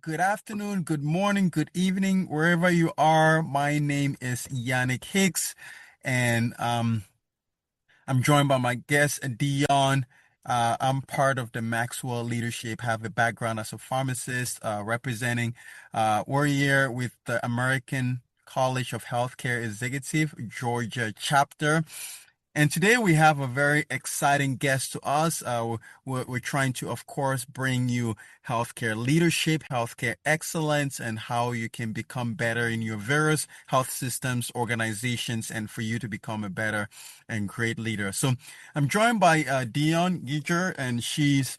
good afternoon, good morning, good evening, wherever you are. My name is Yannick Hicks, and I'm joined by my guest, Dion. I'm part of the Maxwell Leadership, have a background as a pharmacist, representing, we're here with the American College of Healthcare Executive, Georgia chapter. And today we have a very exciting guest to us. We're trying to, of course, bring you healthcare leadership, healthcare excellence, and how you can become better in your various health systems, organizations, and for you to become a better and great leader. So I'm joined by Dione Geiger, and she's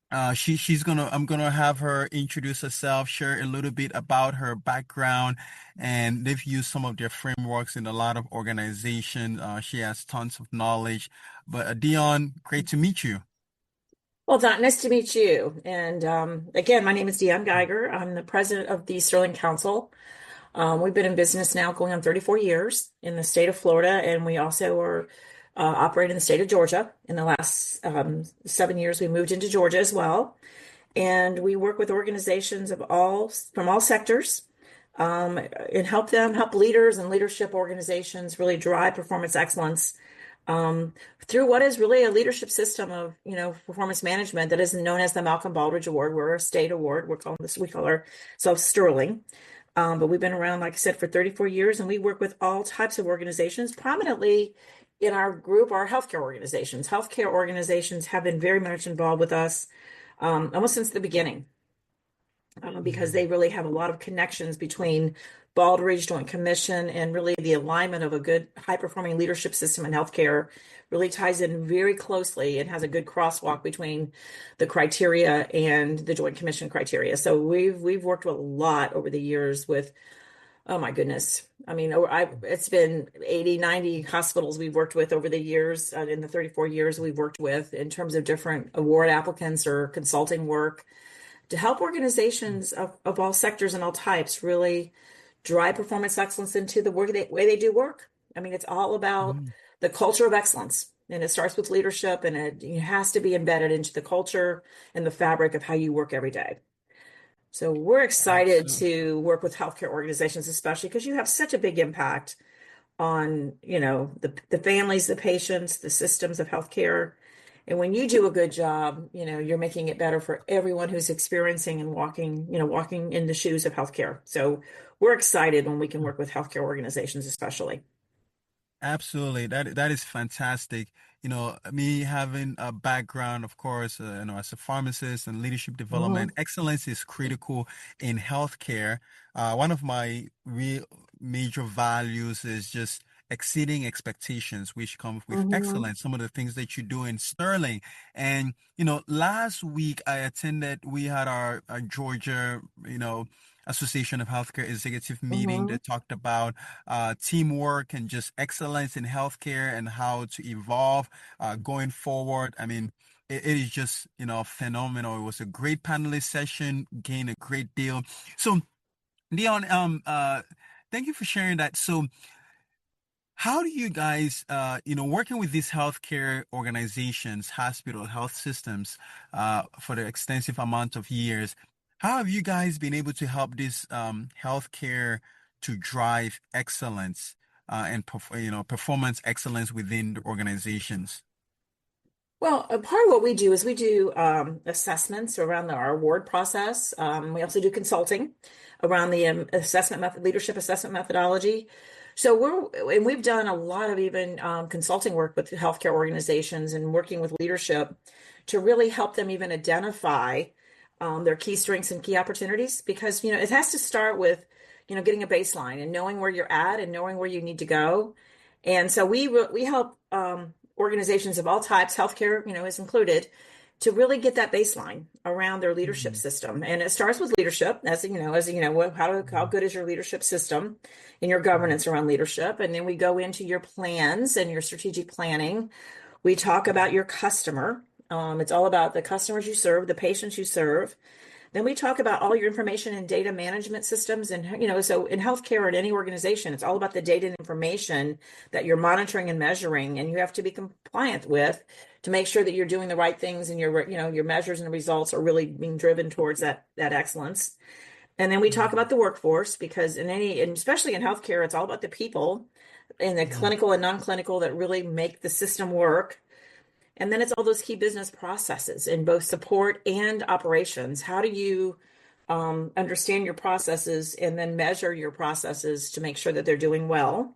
gonna I'm gonna have her introduce herself, share a little bit about her background, and they've used some of their frameworks in a lot of organizations. She has tons of knowledge. But Dion, great to meet you. Well, Don, nice to meet you. And again, my name is Dione Geiger. I'm the president of the Sterling Council. We've been in business now going on 34 years in the state of Florida, and we also are operating in the state of Georgia. In the last 7 years, we moved into Georgia as well. And we work with organizations from all sectors, and help leaders and leadership organizations really drive performance excellence um, through what is really a leadership system of, performance management that is known as the Malcolm Baldrige Award. We're a state award. We call ourselves Sterling. But we've been around, like I said, for 34 years, and we work with all types of organizations, prominently in our group, our healthcare organizations. Healthcare organizations have been very much involved with us almost since the beginning, because Mhm. they really have a lot of connections between Baldrige Joint Commission, and really the alignment of a good high performing leadership system in healthcare really ties in very closely and has a good crosswalk between the criteria and the Joint Commission criteria. So we've worked with a lot over the years with, oh my goodness. I mean, it's been 80, 90 hospitals we've worked with over the years, in the 34 years we've worked with, in terms of different award applicants or consulting work to help organizations of all sectors and all types really drive performance excellence into the way they do work. I mean, it's all about Mhm. the culture of excellence, and it starts with leadership, and it has to be embedded into the culture and the fabric of how you work every day. So we're excited Absolutely. to work with healthcare organizations, especially because you have such a big impact on, the families, the patients, the systems of healthcare. And when you do a good job, you're making it better for everyone who's experiencing and walking in the shoes of healthcare. So we're excited when we can work with healthcare organizations, especially. Absolutely. That is fantastic. Me having a background, of course, as a pharmacist and leadership development, Hmm. excellence is critical in healthcare. One of my real major values is just exceeding expectations, which comes with Hmm. excellence. Some of the things that you do in Sterling. And, last week we had our Georgia, Association of Healthcare Executive meeting Hmm. that talked about teamwork and just excellence in healthcare and how to evolve going forward. I mean, it is just, phenomenal. It was a great panelist session, gained a great deal. So, Leon, thank you for sharing that. So, how do you guys, working with these healthcare organizations, hospital health systems, for the extensive amount of years, how have you guys been able to help this healthcare to drive excellence and performance excellence within the organizations? Well, a part of what we do is we do assessments around our award process. We also do consulting around the assessment method, leadership assessment methodology. So we've done a lot of even consulting work with healthcare organizations and working with leadership to really help them even identify their key strengths and key opportunities, because it has to start with getting a baseline and knowing where you're at and knowing where you need to go. And so we help organizations of all types, healthcare, is included, to really get that baseline around their leadership Mhm. system. And it starts with leadership, how good is your leadership system and your Mhm. governance around leadership? And then we go into your plans and your strategic planning. We talk about your customer. It's all about the customers you serve, the patients you serve, Then we talk about all your information and data management systems. And, so in healthcare or in any organization, it's all about the data and information that you're monitoring and measuring, and you have to be compliant with to make sure that you're doing the right things and your measures and results are really being driven towards that excellence. And then we talk Mm, about the workforce because and especially in healthcare, it's all about the people in the mm, clinical and non-clinical that really make the system work. And then it's all those key business processes in both support and operations. How do you understand your processes and then measure your processes to make sure that they're doing well?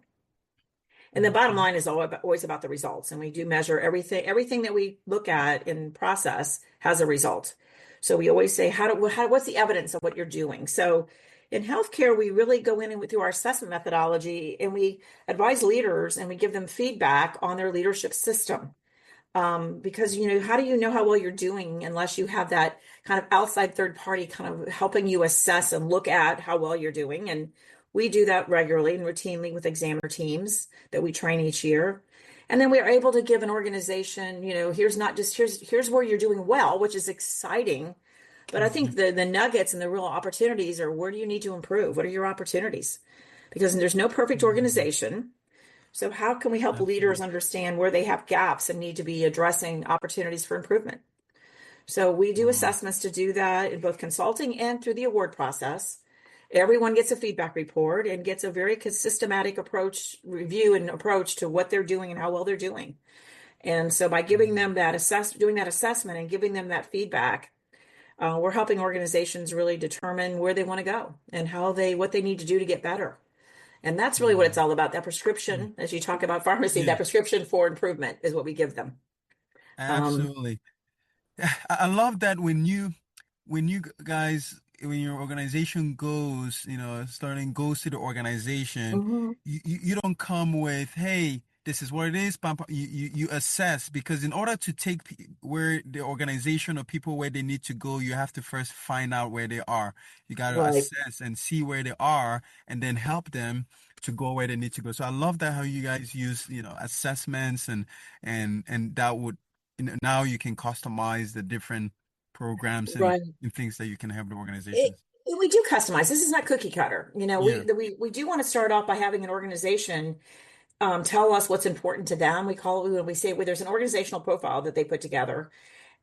And the bottom okay. line is always about the results. And we do measure everything. Everything that we look at in process has a result. So we always say, what's the evidence of what you're doing? So in healthcare, we really go in and through our assessment methodology and we advise leaders and we give them feedback on their leadership system. Because how do you know how well you're doing unless you have that kind of outside third party kind of helping you assess and look at how well you're doing? And we do that regularly and routinely with examiner teams that we train each year. And then we are able to give an organization, here's not just here's where you're doing well, which is exciting. But I think Mhm. the nuggets and the real opportunities are, where do you need to improve? What are your opportunities? Because there's no perfect Mm, organization. So how can we help leaders absolutely. understand where they have gaps and need to be addressing opportunities for improvement? So we do Wow. assessments to do that in both consulting and through the award process. Everyone gets a feedback report and gets a very systematic review and approach to what they're doing and how well they're doing. And so by giving Mm, them doing that assessment and giving them that feedback, we're helping organizations really determine where they want to go and what they need to do to get better. And that's really what it's wow. all about. That Mm, prescription, as you talk about pharmacy, yeah, that prescription for improvement is what we give them. Um, absolutely. I love that when you guys when your organization goes, starting goes to the organization, mhm. you don't come with, hey, this is what it is, pam, pam. You assess, because in order to take where the organization or people where they need to go, you have to first find out where they are. You got to Right, assess and see where they are and then help them to go where they need to go. So I love that how you guys use, assessments and that would, now you can customize the different programs and, right. and things that you can have the It, organizations. we do customize. This is not cookie cutter. Yeah. We do want to start off by having an organization tell us what's important to them. We call it when we say, well, there's an organizational profile that they put together.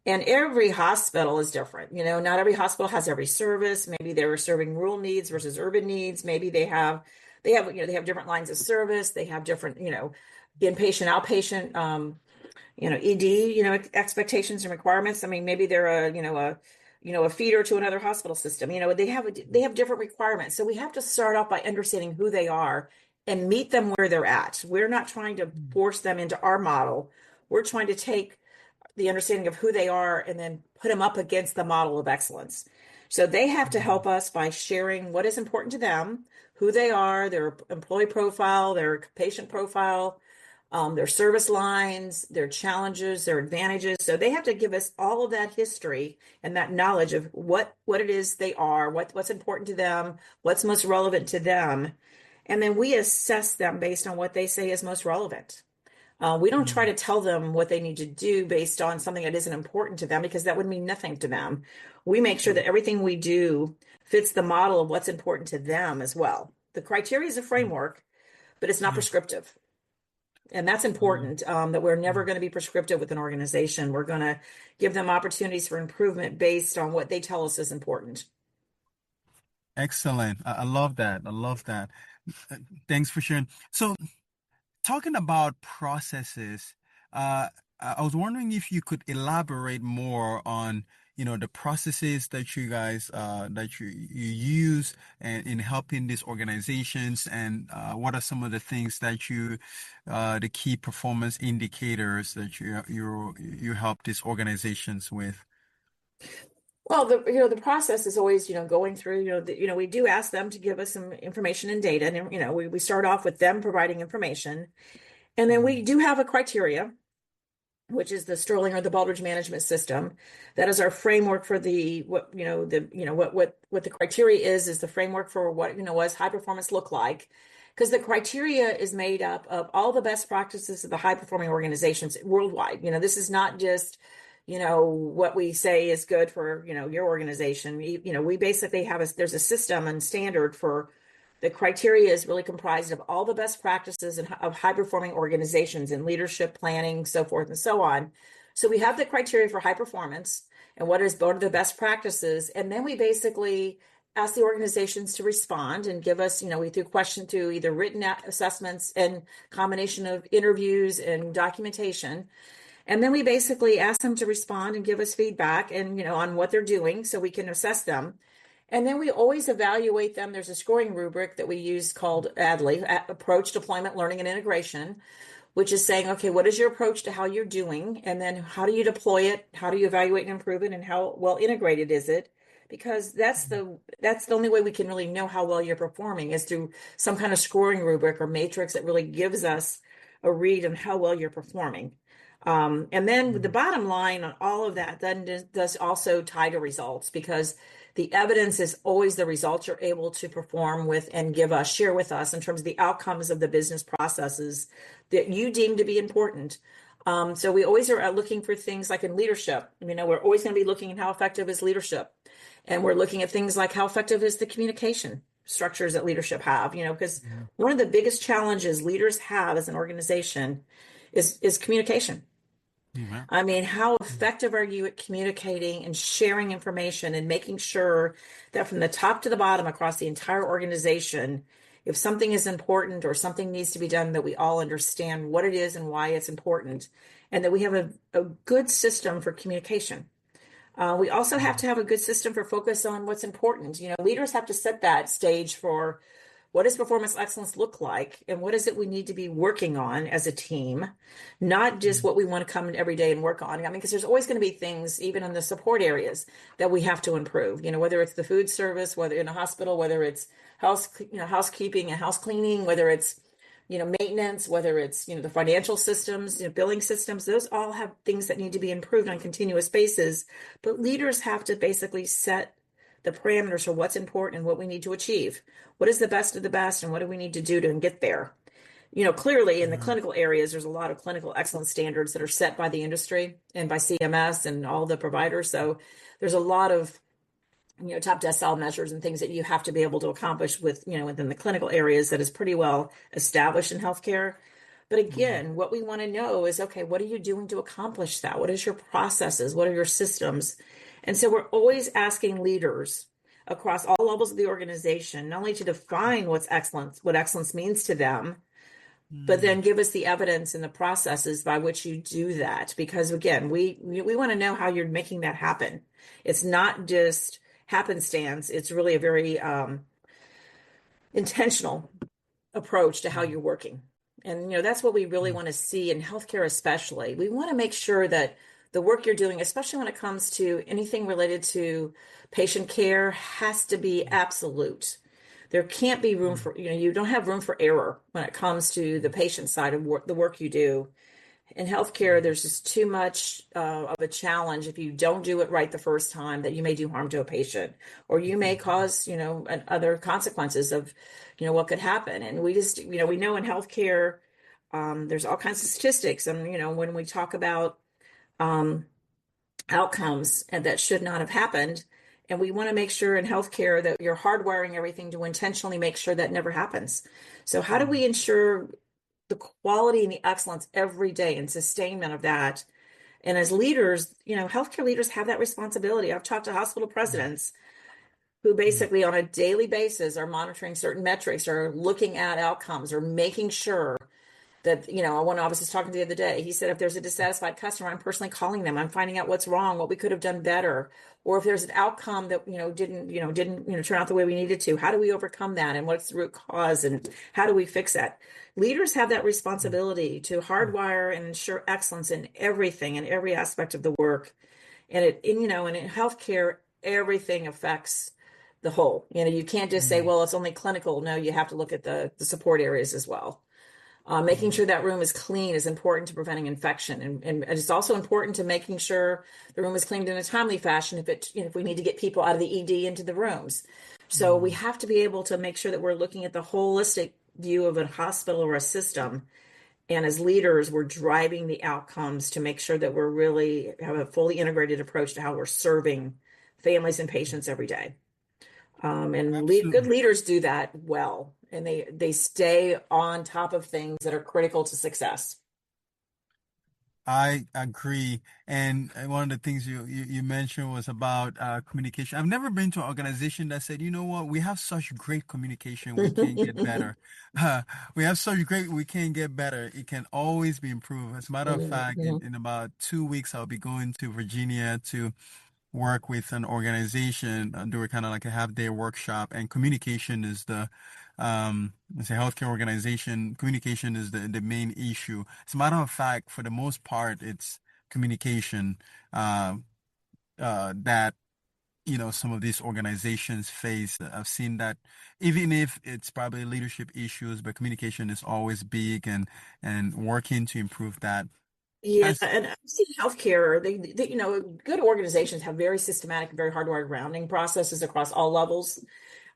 And every hospital is different. Not every hospital has every service. Maybe they're serving rural needs versus urban needs. Maybe they have different lines of service. They have different, inpatient, outpatient, ED, expectations and requirements. I mean, maybe they're a feeder to another hospital system. They have different requirements. So we have to start off by understanding who they are and meet them where they're at. We're not trying to Mm, force them into our model. We're trying to take the understanding of who they are and then put them up against the model of excellence. So they have to mm, help us by sharing what is important to them, who they are, their employee profile, their patient profile, their service lines, their challenges, their advantages. So they have to give us all of that history and that knowledge of what it is they are, what's important to them, what's most relevant to them. And then we assess them based on what they say is most relevant. We don't try mm, to tell them what they need to do based on something that isn't important to them because that would mean nothing to them. We make sure mm, that everything we do fits the model of what's important to them as well. The criteria is a mm. framework, but it's not Yeah. prescriptive. And that's Oh, important, that we're never mm. going to be prescriptive with an organization. We're going to give them opportunities for improvement based on what they tell us is important. Excellent. I love that. I love that. Uh, Thanks for sharing. So, talking about processes, uh, I was wondering if you could elaborate more on, the processes that you guys that you use and in helping these organizations, and what are some of the things that the key performance indicators that you help these organizations with. Well, the process is always, going through, we do ask them to give us some information and data. And, we start off with them providing information. And then we Mm, do have a criteria, which is the Sterling or the Baldrige Management System. That is our framework for what the criteria is the framework for what does high performance look like? Because the criteria is made up of all the best practices of the high performing organizations worldwide. This is not just what we say is good for, your organization. We basically have there's a system and standard for the criteria is really comprised of all the best practices of high performing organizations in leadership, planning, so forth and so on. So we have the criteria for high performance and what are the best practices. And then we basically ask the organizations to respond and give us, we do question through either written assessments and combination of interviews and documentation. And then we basically ask them to respond and give us feedback and, on what they're doing so we can assess them. And then we always evaluate them. There's a scoring rubric that we use called ADLI, Approach, Deployment, Learning, and Integration, which is saying, okay, what is your approach to how you're doing? And then how do you deploy it? How do you evaluate and improve it? And how well integrated is it? Because that's the only way we can really know how well you're performing is through some kind of scoring rubric or matrix that really gives us a read on how well you're performing. And then the bottom line on all of that then does also tie to results because the evidence is always the results you're able to perform with and share with us in terms of the outcomes of the business processes that you deem to be important. So we always are looking for things like in leadership. We're always going to be looking at how effective is leadership. And we're looking at things like how effective is the communication structures that leadership have, because one of the biggest challenges leaders have as an organization is communication. Amen. How effective are you at communicating and sharing information and making sure that from the top to the bottom across the entire organization, if something is important or something needs to be done, that we all understand what it is and why it's important, and that we have a good system for communication. We also have to have a good system for focus on what's important. Leaders have to set that stage for what does performance excellence look like and what is it we need to be working on as a team, not just what we want to come in every day and work on. Because there's always going to be things, even in the support areas, that we have to improve. Whether it's the food service, whether in a hospital, whether it's housekeeping and house cleaning, whether it's maintenance, whether it's the financial systems, billing systems, those all have things that need to be improved on continuous basis. But leaders have to basically set the parameters for what's important and what we need to achieve. What is the best of the best and what do we need to do to get there? Clearly in the clinical areas, there's a lot of clinical excellence standards that are set by the industry and by CMS and all the providers. So there's a lot of top decile measures and things that you have to be able to accomplish within the clinical areas that is pretty well established in healthcare. But again, what we want to know is, okay, what are you doing to accomplish that? What is your processes? What are your systems? And so we're always asking leaders across all levels of the organization, not only to define what excellence means to them, but then give us the evidence and the processes by which you do that. Because again, we want to know how you're making that happen. It's not just happenstance. It's really a very intentional approach to how you're working. And, that's what we really want to see in healthcare, especially. We want to make sure that the work you're doing, especially when it comes to anything related to patient care, has to be absolute. There can't be room for, you don't have room for error when it comes to the patient side of the work you do. In healthcare, there's just too much of a challenge if you don't do it right the first time that you may do harm to a patient or you may cause, other consequences of, what could happen. And we just, we know in healthcare, there's all kinds of statistics. And, when we talk about outcomes and that should not have happened, and we want to make sure in healthcare that you're hardwiring everything to intentionally make sure that never happens. So how do we ensure the quality and the excellence every day and sustainment of that? And as leaders, healthcare leaders have that responsibility. I've talked to hospital presidents who basically on a daily basis are monitoring certain metrics or looking at outcomes or making sure that, one I was just talking to the other day, he said, if there's a dissatisfied customer, I'm personally calling them. I'm finding out what's wrong, what we could have done better. Or if there's an outcome that, didn't turn out the way we needed to, how do we overcome that? And what's the root cause? And how do we fix that? Leaders have that responsibility to hardwire and ensure excellence in everything, in every aspect of the work. And and in healthcare, everything affects the whole. You can't just say, well, it's only clinical. No, you have to look at the support areas as well. Making sure that room is clean is important to preventing infection. And it's also important to making sure the room is cleaned in a timely fashion if we need to get people out of the ED into the rooms. So we have to be able to make sure that we're looking at the holistic view of a hospital or a system And as leaders, we're driving the outcomes to make sure that we're really have a fully integrated approach to how we're serving families and patients every day. And good Absolutely. leaders do that well, and they stay on top of things that are critical to success. I agree. And one of the things you mentioned was about communication. I've never been to an organization that said, you know what, we have such great communication, we can't get better. Uh, we have such great, we can't get better. It can always be improved. As a matter of fact, Mhm. in about 2 weeks, I'll be going to Virginia to work with an organization, do a kind of like a half-day workshop, and communication is it's a healthcare organization. Communication is the main issue. As a matter of fact, for the most part, it's communication uh, that some of these organizations face. I've seen that even if it's probably leadership issues, but communication is always big, and working to improve that. Yeah, As and I've seen healthcare, good organizations have very systematic, very hardwired rounding processes across all levels.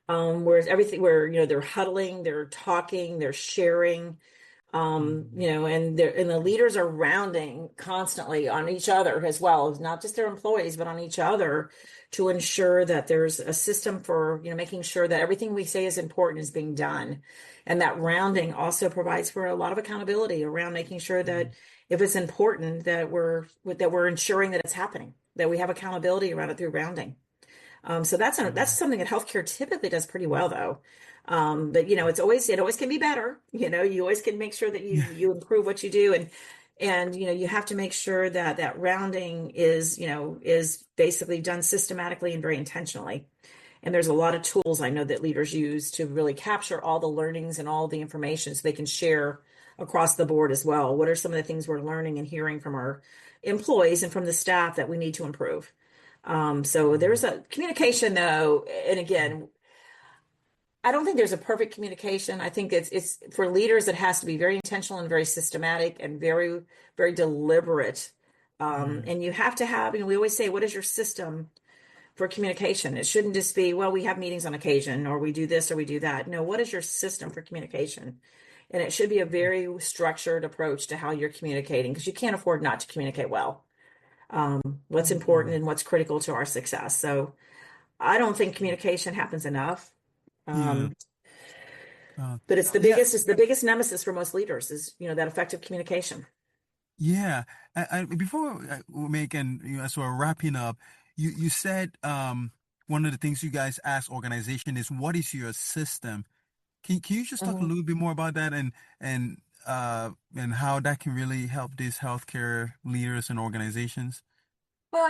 Whereas everything where, they're huddling, they're talking, they're sharing, and the leaders are rounding constantly on each other as well, not just their employees, but on each other to ensure that there's a system for, making sure that everything we say is important is being done. And that rounding also provides for a lot of accountability around making sure that if it's important that we're ensuring that it's happening, that we have accountability around it through rounding. So that's something that healthcare typically does pretty well, though. But it always can be better. You always can make sure that you improve what you do, and you have to make sure that that rounding is basically done systematically and very intentionally. And there's a lot of tools I know that leaders use to really capture all the learnings and all the information so they can share across the board as well. What are some of the things we're learning and hearing from our employees and from the staff that we need to improve? So there's a communication though, and again, I don't think there's a perfect communication. I think it's for leaders, it has to be very intentional and very systematic and very, very deliberate. And you have to have, we always say, what is your system for communication? It shouldn't just be, well, we have meetings on occasion, or we do this or we do that. No, what is your system for communication? And it should be a very structured approach to how you're communicating because you can't afford not to communicate well. What's important and what's critical to our success. So I don't think communication happens enough. yeah. Um, Uh, but yeah. it's the biggest nemesis for most leaders is, that effective communication. Yeah. Before we make and as we're wrapping up, you said one of the things you guys ask organization is what is your system? Can you just talk a Mhm. little bit more about that and how that can really help these healthcare leaders and organizations? Well,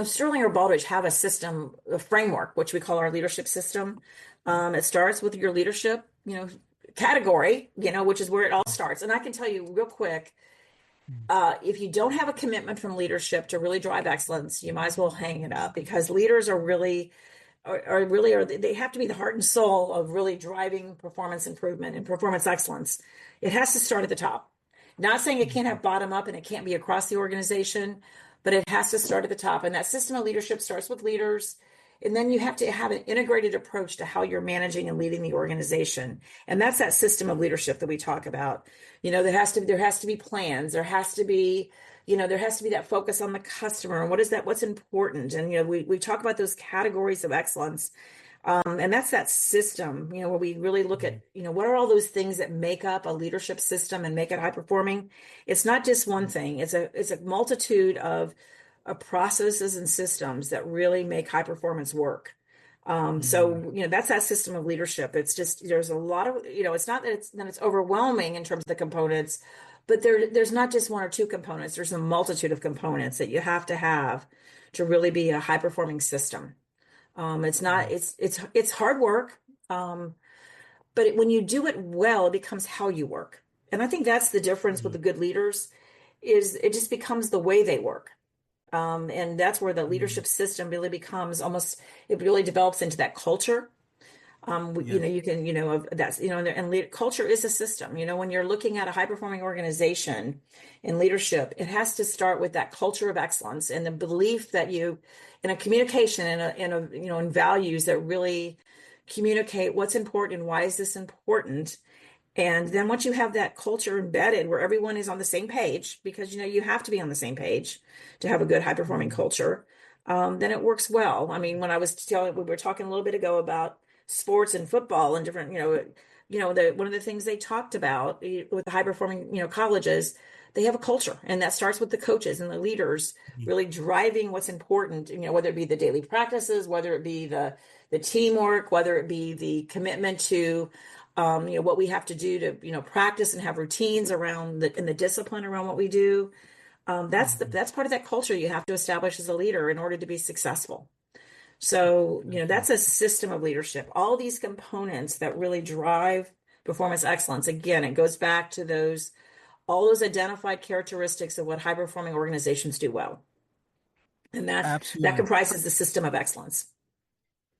Sterling or Baldrige have a system, a framework, which we call our leadership system. It starts with your leadership, category, which is where it all starts. And I can tell you real quick, if you don't have a commitment from leadership to really drive excellence, you might as well hang it up because leaders are they have to be the heart and soul of really driving performance improvement and performance excellence. It has to start at the top. Not saying it can't have bottom up and it can't be across the organization, but it has to start at the top. And that system of leadership starts with leaders. And then you have to have an integrated approach to how you're managing and leading the organization. And that's that system of leadership that we talk about. There has to be plans. There has to be that focus on the customer and what's important. And we talk about those categories of excellence. And that's that system, where we really look at, what are all those things that make up a leadership system and make it high performing? It's not just one thing. It's a multitude of processes and systems that really make high performance work. So, that's that system of leadership. It's just, there's a lot of, it's not that it's overwhelming in terms of the components, but there's not just one or two components. There's a multitude of components that you have to really be a high performing system. It's not, it's hard work. But when you do it well, it becomes how you work. And I think that's the difference with the good leaders is it just becomes the way they work. And that's where the leadership system really becomes it really develops into that culture. Yes. You can, that's, culture is a system. When you're looking at a high performing organization in leadership, it has to start with that culture of excellence and the belief that in a communication and in values that really communicate what's important and why is this important. And then once you have that culture embedded where everyone is on the same page, because you have to be on the same page to have a good high performing Mhm. culture, then it works well. I mean, when I was telling, we were talking a little bit ago about sports and football and different, one of the things they talked about with the high performing, colleges, they have a culture, and that starts with the coaches and the leaders really driving what's important, whether it be the daily practices, whether it be the teamwork, whether it be the commitment to what we have to do to, practice and have routines around the discipline around what we do. Mhm. That's part of that culture you have to establish as a leader in order to be successful. So, Exactly. that's a system of leadership. All these components that really drive performance excellence. Again, it goes back to all those identified characteristics of what high performing organizations do well. And that Absolutely. comprises the system of excellence.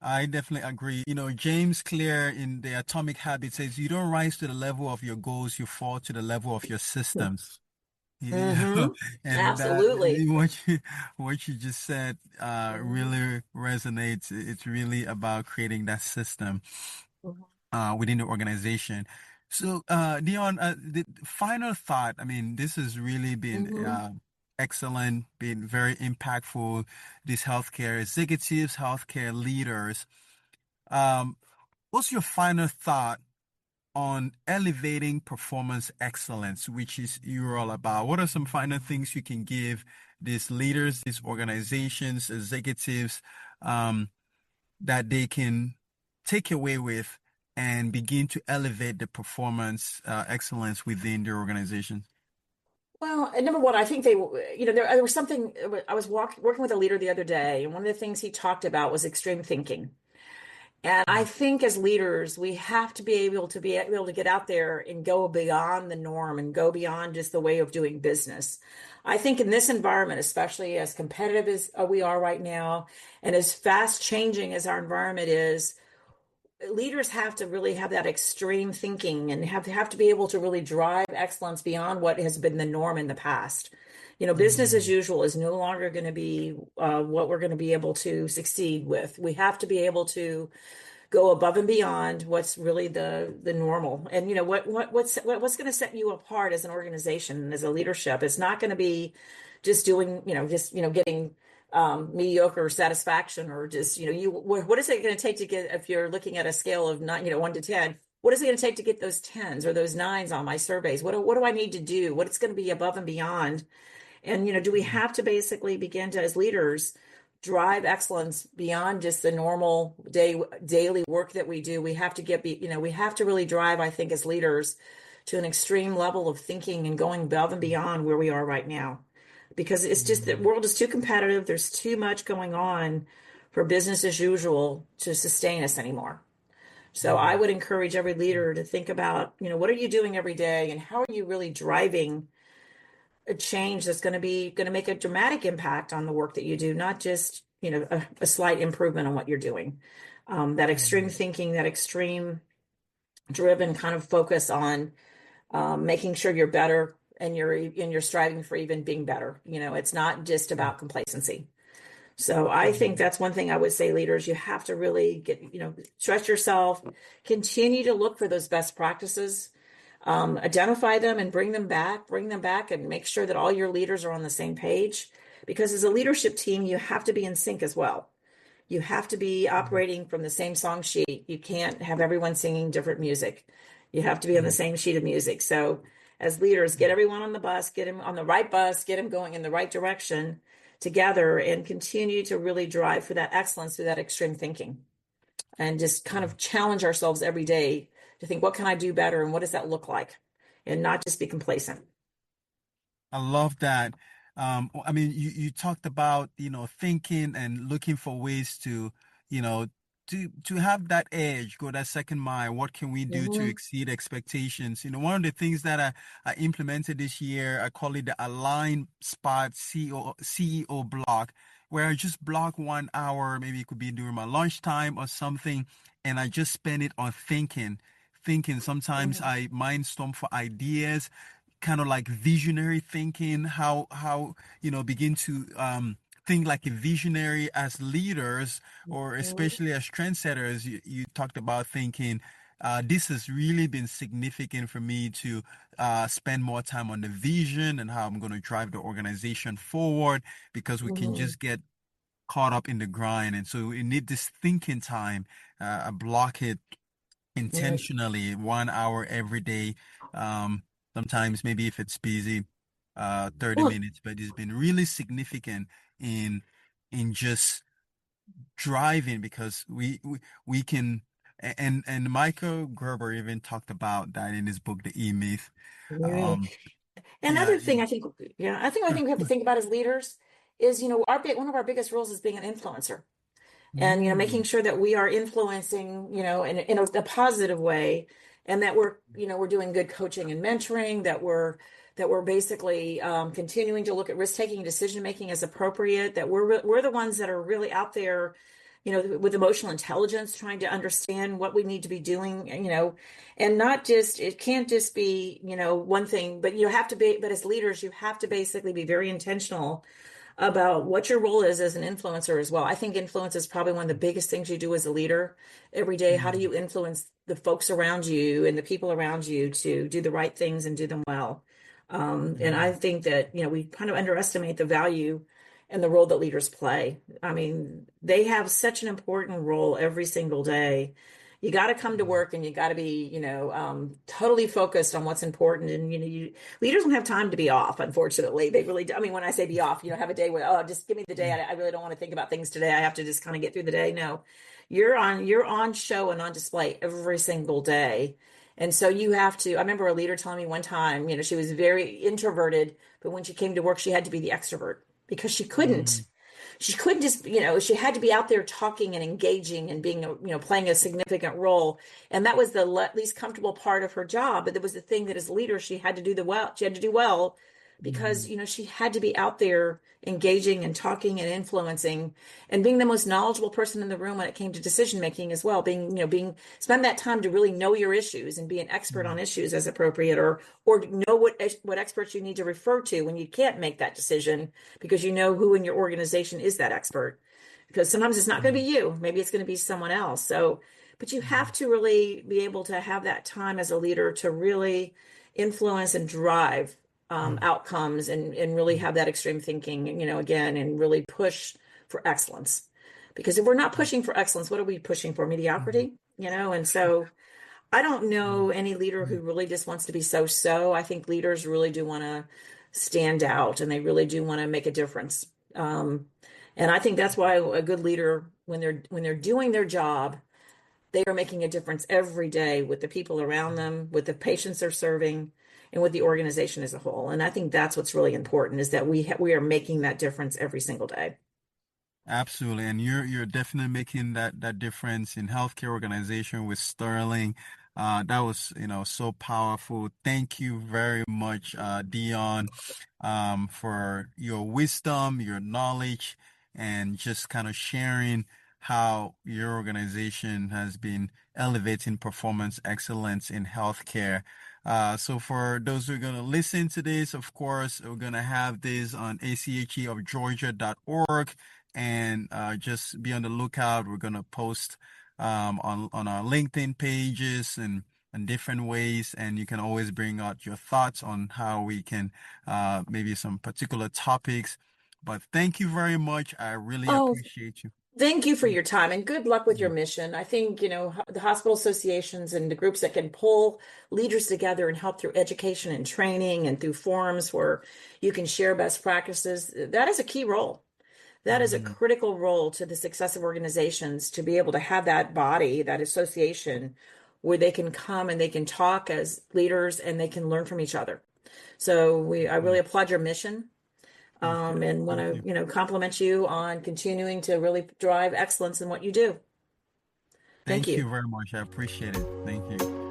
I definitely agree. James Clear in the Atomic Habit says you don't rise to the level of your goals, you fall to the level of your systems. You know, Hmm. and Absolutely. what you just said Mhm. really resonates. It's really about creating that system within the organization. So, Dion, the final thought. I mean, this has really been Mhm. excellent, been very impactful. These healthcare executives, healthcare leaders. Um, what's your final thought on elevating performance excellence, which is you're all about? What are some final things you can give these leaders, these organizations, executives, um, that they can take away with and begin to elevate the performance excellence within their organization? Well, and number one, I think there was something. I was working with a leader the other day, and one of the things he talked about was extreme thinking. And I think as leaders, we have to be able to get out there and go beyond the norm and go beyond just the way of doing business. I think in this environment, especially as competitive as we are right now, and as fast changing as our environment is, leaders have to really have that extreme thinking and have to be able to really drive excellence beyond what has been the norm in the past. Business as Mm, usual is no longer going to be what we're going to be able to succeed with. We have to be able to go above and beyond what's really the normal. And what's going to set you apart as an organization and as a leadership? It's not going to be just doing, getting mediocre satisfaction, or just, what is it going to take to get, if you're looking at a scale of nine, 1 to 10, what is it going to take to get those tens or those nines on my surveys? What do I need to do? What's going to be above and beyond? And, do we mm, have to basically begin to, as leaders, drive excellence beyond just the normal daily work that we do? We have to really drive, I think, as leaders to an extreme level of thinking and going above and beyond where we are right now. Because it's just the mm, world is too competitive. There's too much going on for business as usual to sustain us anymore. So I mm, would encourage every leader to think about, what are you doing every day and how are you really driving a change that's going to make a dramatic impact on the work that you do, not just, a slight improvement on what you're doing. That extreme mm, thinking, that extreme driven kind of focus on making sure you're better, and you're striving for even being better. It's not just mm, about complacency. So I think mm, that's one thing I would say, leaders, you have to really stretch yourself, continue to look for those best practices, identify them and bring them back and make sure that all your leaders are on the same page. Because as a leadership team, you have to be in sync as well. You have to be mm, operating from the same song sheet. You can't have everyone singing different music. You have to be on the mm, same sheet of music. So, as leaders, get mm. everyone on the bus, get them on the right bus, get them going in the right direction together, and continue to really drive for that excellence through that extreme thinking. And just kind of challenge ourselves every day to think, what can I do better and what does that look like? And not just be complacent. I love that. I mean, you talked about, thinking and looking for ways to, you know, to have that edge, go that second mile. What can we do to Hmm. exceed expectations? One of the things that I implemented this year, I call it the Align Spot CEO block, where I just block 1 hour, maybe it could be during my lunchtime or something, and I just spend it on thinking. Thinking. Sometimes Hmm. I mindstorm for ideas, kind of like visionary thinking, how begin to think like a visionary as leaders, or Hmm. especially as trendsetters. You talked about thinking. this has really been significant for me to spend more time on the vision and how I'm going to drive the organization forward because we can Mhm. just get caught up in the grind. And so we need this thinking time. I block it Right. intentionally 1 hour every day. Um, Sometimes maybe if it's busy, 30 Well, minutes, but it's been really significant in just driving because we can and Michael Gerber even talked about that in his book, The E-Myth. right. Um, yeah, Another thing I think, yeah, I think we have to think about as leaders is, one of our biggest roles is being an influencer. And making mm, sure that we are influencing in a positive way, and that we're doing good coaching and mentoring, that we're basically continuing to look at risk taking and decision making as appropriate, that we're the ones that are really out there, with emotional intelligence, trying to understand what we need to be doing, and not just, it can't just be one thing, but you have to be, but as leaders you have to basically be very intentional about what your role is as an influencer as well. I think influence is probably one of the biggest things you do as a leader every day. How do mm, you influence the folks around you and the people around you to do the right things and do them well? And I yeah, think that, we kind of underestimate the value and the role that leaders play. I mean, they have such an important role every single day. You got to come to mm, work and you got to be, totally focused on what's important. And, leaders don't have time to be off, unfortunately. They really do. I mean, when I say be off, have a day where, oh, just give me the day. mm, I really don't want to think about things today. I have to just kind of get through the day. No, you're on show and on display every single day. And so you have to, I remember a leader telling me one time, she was very introverted, but when she came to work, she had to be the extrovert because mm, she couldn't just, she had to be out there talking and engaging and being, playing a significant role. And that was the least comfortable part of her job. But it was the thing that as a leader, she had to do well because, mm, she had to be out there engaging and talking and influencing and being the most knowledgeable person in the room when it came to decision making as well. Spend that time to really know your issues and be an expert on mm, issues as appropriate, or know what experts you need to refer to when you can't make that decision because you know who in your organization is that expert. Because sometimes it's not going to mm, be you, maybe it's going to be someone else. So, but you have mm, to really be able to have that time as a leader to really influence and drive mm, outcomes, and really mm, have that extreme thinking, again, and really push for excellence. Because if we're not mm, pushing for excellence, what are we pushing for? mm, Mediocrity, And so I don't know mm, any leader who mm, really just wants to be so-so. I think leaders really do want to stand out and they really do want to make a difference. And I think that's why a good leader, when they're doing their job, they are making a difference every day with the people around them, with the patients they're serving, and with the organization as a whole. And I think that's what's really important is that we are making that difference every single day. Absolutely, and you're definitely making that difference in healthcare organization with Sterling. That was, so powerful. Thank you very much, Dion, for your wisdom, your knowledge, and just kind of sharing how your organization has been elevating performance excellence in healthcare. So for those who are going to listen to this, of course, we're going to have this on acheofgeorgia.org and just be on the lookout. We're gonna post on our LinkedIn pages and different ways, and you can always bring out your thoughts on how we can maybe some particular topics. But thank you very much. I really Oh, appreciate you. thank you for your time and good luck with your Mm, mission. I think, the hospital associations and the groups that can pull leaders together and help through education and training and through forums where you can share best practices, that is a key role. That is a mm, critical role to the success of organizations to be able to have that body, that association, where they can come and they can talk as leaders and they can learn from each other. So I really mm. applaud your mission, Okay, and want thank to, you. compliment you on continuing to really drive excellence in what you do. Thank Thank you. you very much. I appreciate it. Thank you.